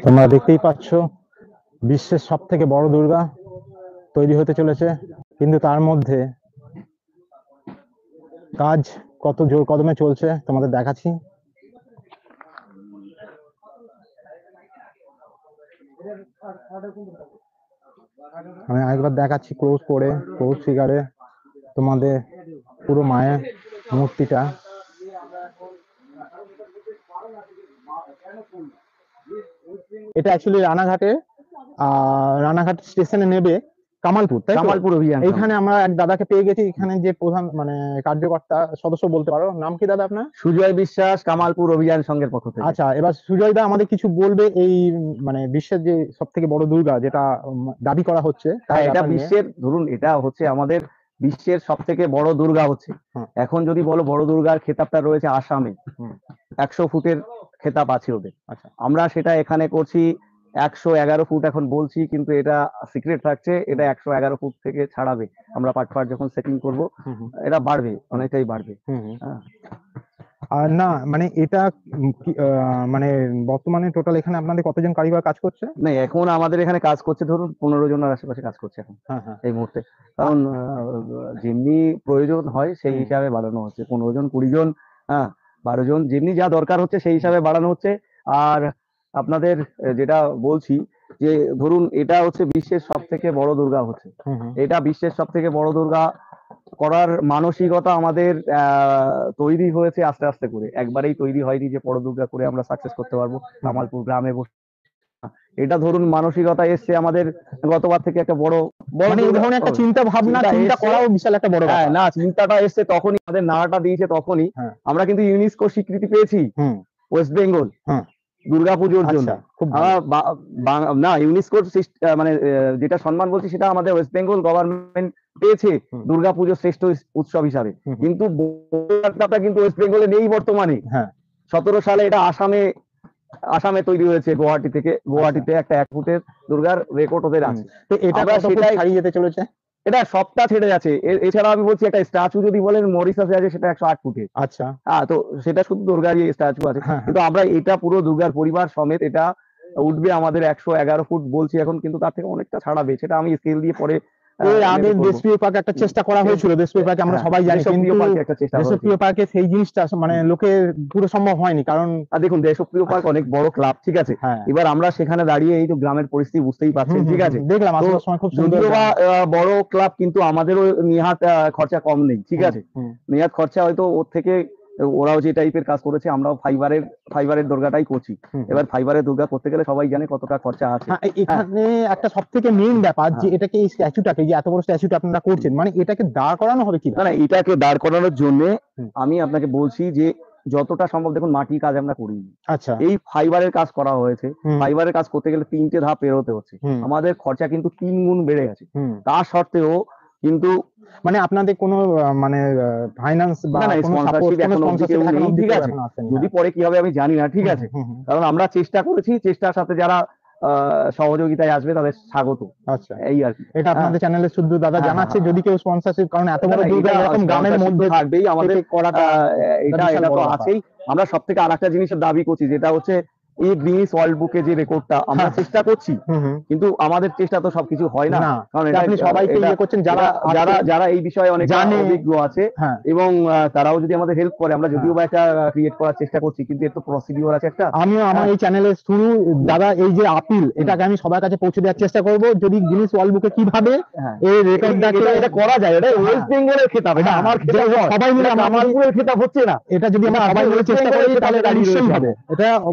তোমরা দেখতেই পাচ্ছ বিশ্বের সব থেকে বড় দুর্গা তৈরি হতে চলেছে, কিন্তু তার মধ্যে কাজ কত জোর কদমে চলছে তোমাদের দেখাচ্ছি। আমি আরেকবার দেখাচ্ছি ক্লোজ করে, ক্লোজ ফিগারে তোমাদের পুরো মায়ের মূর্তিটা। এটা অ্যাকচুয়ালি রানাঘাট স্টেশনে নেবে কামালপুর, তাই তো? কামালপুর অভিযান। এইখানে আমরা এক দাদাকে পেয়ে গেছি, এখানে যে প্রধান মানে কার্যকর্তা সদস্য বলতে পারো, নাম কি দাদা আপনার? সুজয় বিশ্বাস, কামালপুর অভিযান সংঘের পক্ষ থেকে। আচ্ছা, এবার সুজয় দা আমাদের কিছু বলবে এই মানে বিশ্বের যে সব থেকে বড় দুর্গা যেটা দাবি করা হচ্ছে। এটা বিশ্বের, ধরুন এটা হচ্ছে আমাদের বিশ্বের সব থেকে বড় দুর্গা হচ্ছে। এখন যদি বলো বড় দুর্গার খেতাবটা রয়েছে আসামে, 100 ফুটের খেতাব আছে ওদের। আচ্ছা, আমরা সেটা এখানে করছি 111 ফুট এখন বলছি, কিন্তু এটা সিক্রেট থাকছে। এটা 111 ফুট থেকে ছাড়াবে, আমরা পার্ট যখন সেটিং করব এটা বাড়বে, অনেকটাই বাড়বে। আর না মানে এটা মানে বর্তমানে টোটাল এখানে আপনাদের কতজন কারিগর কাজ করছে? না, এখন আমাদের এখানে কাজ করছে ধরুন 15 জনের আশেপাশে কাজ করছে এখন এই মুহূর্তে। কারণ যেমনি প্রয়োজন হয় সেই হিসাবে বাড়ানো হচ্ছে, 15 জন 20 জন 12 জন, যেমনি যা দরকার হচ্ছে সেই হিসাবে বাড়ানো হচ্ছে। আর আপনাদের যেটা বলছি যে ধরুন এটা হচ্ছে বিশ্বের সব থেকে বড় দুর্গা হচ্ছে, এটা বিশ্বের সব থেকে বড় দুর্গা করার মানসিকতা আমাদের তৈরি হয়েছে আস্তে আস্তে করে, একবারেই তৈরি হয়নি যে বড় দুর্গা করে আমরা সাকসেস করতে পারবো কামালপুর গ্রামে বসে। এটা ধরুন মানসিকতা এসছে আমাদের গতবার থেকে একটা বড় মানে এই ধরনের একটা চিন্তা ভাবনা চিন্তা করাও বিশাল একটা বড় ব্যাপার। না, চিন্তাটা এসছে তখনই, আমাদের নাড়াটা দিয়েছে তখনই। আমরা কিন্তু ইউনেস্কো স্বীকৃতি পেয়েছি ওয়েস্ট বেঙ্গল দুর্গাপুজোর জন্য। না, ইউনেস্কোর মানে যেটা সম্মান বলছি সেটা আমাদের ওয়েস্ট বেঙ্গল গভর্নমেন্ট পেয়েছে দুর্গাপুজোর শ্রেষ্ঠ উৎসব হিসাবে, কিন্তু কিন্তু ওয়েস্ট বেঙ্গলে নেই বর্তমানে। 17 সালে এটা আসামে তৈরি হয়েছে, গুয়াহাটিতে একটা 1 ফুটের দুর্গার রেকর্ড ওদের আছে। তো এটা সেটাই ছাড়িয়ে যেতে চলেছে, এটা সবটা ছেড়ে যাচ্ছে। এছাড়া আমি বলছি একটা স্ট্যাচু যদি বলেন মরিশাসে আছে, সেটা 108 ফুটের। আচ্ছা, তো সেটা শুধু দুর্গারই স্ট্যাচু আছে, কিন্তু আমরা এটা পুরো দুর্গার পরিবার সমেত এটা উঠবে আমাদের 111 ফুট বলছি এখন, কিন্তু তার থেকে অনেকটা ছাড়াবে, সেটা আমি স্কেল দিয়ে পরে। আগে দেশপ্রিয় পার্কে একটা চেষ্টা করা হয়েছিল, দেশপ্রিয় পার্কে আমরা সবাই জানি, কিন্তু দেশপ্রিয় পার্কে সেই জিনিসটা মানে লোকের পুরো সম্ভব হয়নি। কারণ দেখুন দেশপ্রিয় পার্ক অনেক বড় ক্লাব, ঠিক আছে, এবার আমরা সেখানে দাঁড়িয়ে এই তো গ্রামের পরিস্থিতি বুঝতেই পারছেন, ঠিক আছে, দেখলাম আসার সময় খুব সুন্দর বড় ক্লাব, কিন্তু আমাদেরও নিহাত খরচা কম নেই, ঠিক আছে, নিহাত খরচা হয়তো ওর থেকে, ওরাও যে টাইপের কাজ করেছে আমরাও ফাইবারের দুর্গাটাই করছি। এবার ফাইবারের দুর্গা করতে গেলে সবাই জানে কতটা খরচা আছে। এখানে একটা সব থেকে মেইন ব্যাপার যে এটাকে এই স্ট্যাচুটাকে, যে এত বড় স্ট্যাচুটা আপনারা করছেন, মানে এটাকে দাঁড় করানো হবে কি? না, এটাকে দাঁড় করানোর জন্য আমি আপনাকে বলছি যে যতটা সম্ভব, দেখুন মাটির কাজ আমরা করিনি, আচ্ছা, এই ফাইবারের কাজ করা হয়েছে। ফাইবারের কাজ করতে গেলে 3টে ধাপ পেরোতে হচ্ছে, আমাদের খরচা কিন্তু 3 গুণ বেড়ে গেছে। তা সত্ত্বেও কিন্তু মানে আপনাদের কোনো মানে ফাইন্যান্স বা কোনো সাপোর্ট, কোনো স্পন্সরশিপ এখনো ঠিক আছে, যদি পরে কি হবে আমি জানি না, ঠিক আছে, কারণ আমরা চেষ্টা করেছি, চেষ্টার সাথে যারা সহযোগিতায় আসবে তাদের স্বাগত। আচ্ছা, এই আর কি, এটা আপনাদের চ্যানেলে শুদ্ধ দাদা জানাচ্ছে, যদি কেউ স্পন্সরশিপ, কারণ এত বড় দুর্গা এরকম গ্রামের মধ্যে থাকবেই, আমাদের করাটা এটা তো আছেই। আমরা সব থেকে আরেকটা জিনিসের দাবি করছি, যেটা হচ্ছে এই গিনিস ওয়ার্ল্ড বুকে যে রেকর্ডটা আমরা চেষ্টা করছি, কিন্তু আমাদের চেষ্টা তো সবকিছু হয় না, কারণ আপনি সবাইকে ইয়ে করছেন যারা এই বিষয়ে অনেক অভিজ্ঞ আছে, এবং তারাও যদি আমাদের হেল্প করে, আমরা যদিও বা একটা ক্রিয়েট করার চেষ্টা করছি, কিন্তু এর তো প্রসিডিওর আছে একটা। আমিও আমার এই চ্যানেলের শুরু দাদা, এই যে আপিল, এটাকে আমি সবার কাছে পৌঁছে দেওয়ার চেষ্টা করব, যদি গিনিস ওয়ার্ল্ড বুকে কিভাবে এই রেকর্ডটাকে এটা করা যায়। এটা ওয়েস্ট বেঙ্গলের খেতাব, এটা আমার খেতাব, সবাই মিলে, আমাদের খেতাব হচ্ছে না, এটা যদি আমরা সবাই মিলে চেষ্টা করি তাহলে এটা নিশ্চয়ই হবে,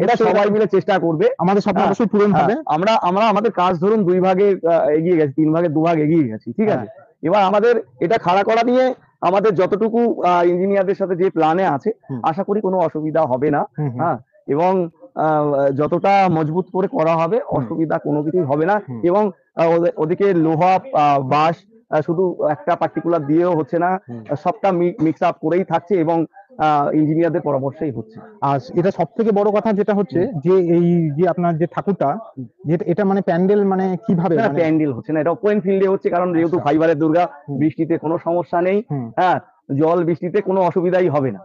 এটা সবাই মিলে চেষ্টা করবে, আমাদের স্বপ্ন অবশ্যই পূরণ হবে। আমরা আমাদের কাজ ধরুন 2 ভাগে এগিয়ে গেছি, 3 ভাগে 2 ভাগ এগিয়ে গেছি, ঠিক আছে। এবার আমাদের এটা খাড়া করা নিয়ে আমাদের যতটুকু ইঞ্জিনিয়ারদের সাথে যে প্ল্যানে আছে, আশা করি কোনো অসুবিধা হবে না, এবং যতটা মজবুত করে করা হবে অসুবিধা কোনো কিছুই হবে না। এবং ওদিকে লোহা বাঁশ শুধু একটা পার্টিকুলার দিয়েও হচ্ছে না, সবটা মিক্স আপ করেই থাকছে, এবং ইঞ্জিনিয়ারদের পরামর্শই হচ্ছে। আর এটা সব থেকে বড় কথা যেটা হচ্ছে যে এই যে আপনার যে ঠাকুরটা, যেটা এটা মানে প্যান্ডেল মানে কিভাবে, প্যান্ডেল হচ্ছে না, এটা ওপেন ফিল্ডে হচ্ছে, কারণ যেহেতু ফাইবারের দুর্গা, বৃষ্টিতে কোনো সমস্যা নেই, জল বৃষ্টিতে কোনো অসুবিধাই হবে না।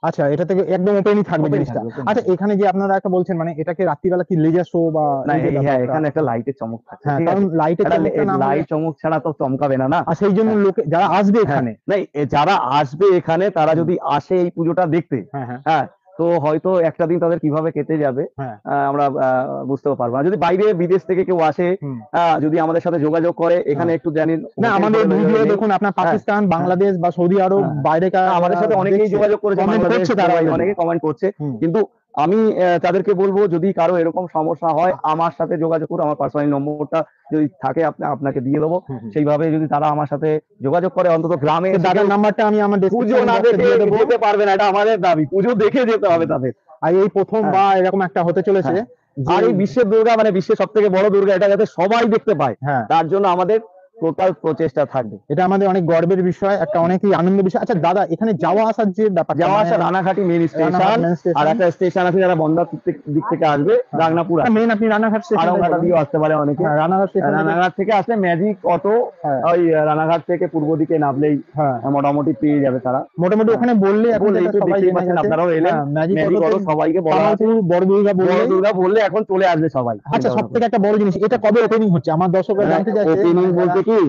আচ্ছা, এটা থেকে একদম ওপেনই থাকবে Open জিনিসটা। থাকবে, open আচ্ছা, থাকবে। এখানে যে আপনারা একটা বলছেন মানে এটাকে রাত্রিবেলা কি লেজার শো বা না এই যে হ্যাঁ ব্যাপারটা? এখানে একটা লাইটের চমক থাকছে, হ্যাঁ, ঠিক কারণ আছে? লাইটের চমকটা না হলে লাইট চমক ছাড়া তো চমকাবে না, না? আর সেই জন্য হ্যাঁ। লোকে যারা আসবে হ্যাঁ, এখানে। না যারা আসবে এখানে তারা যদি আসে এই পুজোটা দেখতে, হ্যাঁ, হ্যাঁ, হ্যাঁ, তো হয়তো একটা দিন তাদের কিভাবে কেটে যাবে হ্যাঁ। আমরা বুঝতেও পারবো না। যদি বাইরে বিদেশ থেকে কেউ আসে, হুম। যদি আমাদের সাথে যোগাযোগ করে, এখানে একটু জানি না, আমাদের ভিডিও দেখুন আপনার পাকিস্তান, বাংলাদেশ বা সৌদি আরব, হ্যাঁ। বাইরেকার আমাদের সাথে অনেকেই দেখছে, যোগাযোগ করেছে, comment বাংলাদেশ, করছে তারা দুবাই, already। অনেকে কমেন্ট করছে। হুম। কিন্তু আমি তাদেরকে বলবো যদি কারো এরকম সমস্যা হয় আমার সাথে যোগাযোগ করুন, আমার পার্সোনাল নম্বরটা যদি থাকে আপনাকে দিয়ে দেবো। হুম, হুম। সেইভাবে যদি তারা আমার সাথে যোগাযোগ করে, অন্তত গ্রামে তো এসে দাদার কেউ নাম্বারটা আমি আমার পুজো description না box এ দেখে দিয়ে দেবো। যেতে পারবে না, এটা আমাদের দাবি। পুজো দেখে যেতে হবে তাদের। আর এই প্রথমবার এরকম একটা হতে চলেছে হ্যাঁ। যে আর এই বিশ্বের দুর্গা মানে বিশ্বের সব থেকে বড় দুর্গা, এটা যাতে সবাই দেখতে পায়, হ্যাঁ, তার জন্য আমাদের টোটাল প্রচেষ্টা থাকবে। এটা আমাদের অনেক গর্বের বিষয়, একটা অনেকই আনন্দের বিষয়। আচ্ছা দাদা, এখানে যাওয়া আসার যে ব্যাপারটা যাওয়া আসা মানে রানাঘাটি main Ranaghat station, main station। আর একটা স্টেশন আছে যারা বনগাঁ দিক থেকে আসবে, রাগনাপুর আসবে। মেন আপনি রানাঘাট স্টেশন আড়ংঘাটা দিয়েও আসতে পারে অনেকে। রানাঘাট স্টেশন রানাঘাট থেকে আসলে ম্যাজিক অটো, হ্যাঁ, ওই রানাঘাট থেকে পূর্ব দিকে নামলেই হ্যাঁ, মোটামুটি পেয়ে যাবে তারা। মোটামুটি ওখানে বললে এখন বললেই যেটা তো সবাই দেখতেই জেনে পাচ্ছেন, গেছে। আপনারাও এলেন। হ্যাঁ, ম্যাজিক ম্যাজিক অটোতে অটো সবাইকে বলা আছে, কামালপুর বড় দুর্গা বড় বললে। দুর্গা বললে এখন চলে আসবে সবাই। আচ্ছা, সব থেকে একটা বড় জিনিস, এটা কবে ওপেনিং হচ্ছে আমার দর্শকরা জানতে চাইছে। ওপেনিং বলতে কি,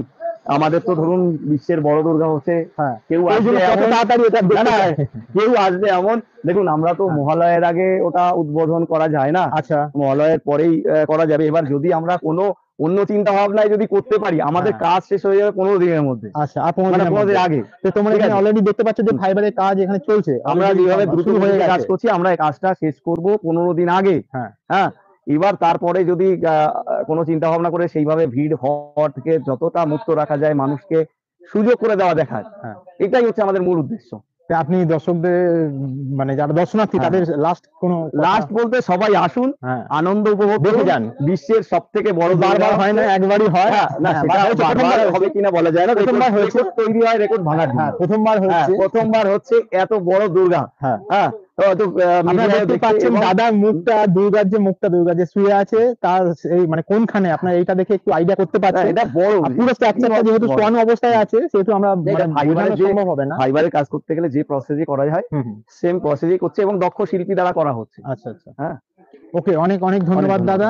আমাদের তো ধরুন বিশ্বের বড় দুর্গা হচ্ছে, হ্যাঁ, কেউ ওই জন্য আসবে কত এমন, তাড়াতাড়ি এটা না দেখতে না, চায়। কেউ আসবে এমন। দেখুন আমরা তো হ্যাঁ। মহালয়ের আগে ওটা উদ্বোধন করা যায় না, আচ্ছা, মহালয়ের পরেই করা যাবে। এবার যদি আমরা কোনো অন্য চিন্তা ভাবনায় যদি করতে পারি, আমাদের হ্যাঁ। কাজ শেষ হয়ে যাবে 15 দিনের মধ্যে, আচ্ছা, আর 15 মানে দিনের 15 দিন মধ্যে। আগে। তো তোমরা ঠিক এখানে আছে। অলরেডি দেখতে পাচ্ছ যে ফাইবারের কাজ এখানে চলছে। আমরা already যেভাবে দ্রুত শুরু হয়ে কাজ গেছে। করছি, আমরা এই কাজটা শেষ করব 15 দিন আগে। হ্যাঁ। হ্যাঁ, এবার তারপরে যদি কোনো চিন্তা ভাবনা করে সেইভাবে ভিড় হওয়ার থেকে যতটা মুক্ত রাখা যায়, মানুষকে সুযোগ করে দেওয়া দেখায়, হ্যাঁ। এটাই হচ্ছে আমাদের মূল উদ্দেশ্য। তো আপনি দর্শকদের মানে যারা দর্শনার্থী হ্যাঁ। তাদের লাস্ট কোনো লাস্ট বলতে সবাই আসুন, হ্যাঁ, আনন্দ উপভোগ দেখে করুন। যান। বিশ্বের সব থেকে বড় বারবার হয় না, একবারই হয়। হ্যাঁ, না হ্যাঁ, সেটা হয়েছে, বারবার প্রথমবার হবে কিনা বলা যায় না। প্রথমবার রেকর্ড হয়েছে। তৈরি হয় রেকর্ড ভাঙার জন্য। হ্যাঁ, প্রথমবার হ্যাঁ, হচ্ছে। প্রথমবার হচ্ছে এত বড় দুর্গা। হ্যাঁ, হ্যাঁ, তো হয়তো আপনারা মিডিয়ায় দেখতে দেখতে পাচ্ছেন এবং দাদার মুখটা, দুর্গা যে শুয়ে আছে তার এই মানে কোনখানে, আপনার এইটা দেখে একটু আইডিয়া করতে হ্যাঁ, পারছেন। এটা বড় আর পুরো স্ট্রাকচারটা যেহেতু বড়। শোয়ানো অবস্থায় আছে সেহেতু আমরা এটা মানে ফাইবারের বোঝানো যে সম্ভব হবে না। ফাইবারের কাজ করতে গেলে যে প্রসেসই করা হয়, হুম, হুম। সেম প্রসেসই করছে এবং দক্ষ শিল্পী দ্বারা করা হচ্ছে। আচ্ছা, আচ্ছা। হ্যাঁ, ওকে, অনেক অনেক ধন্যবাদ ধন্যবাদ। দাদা।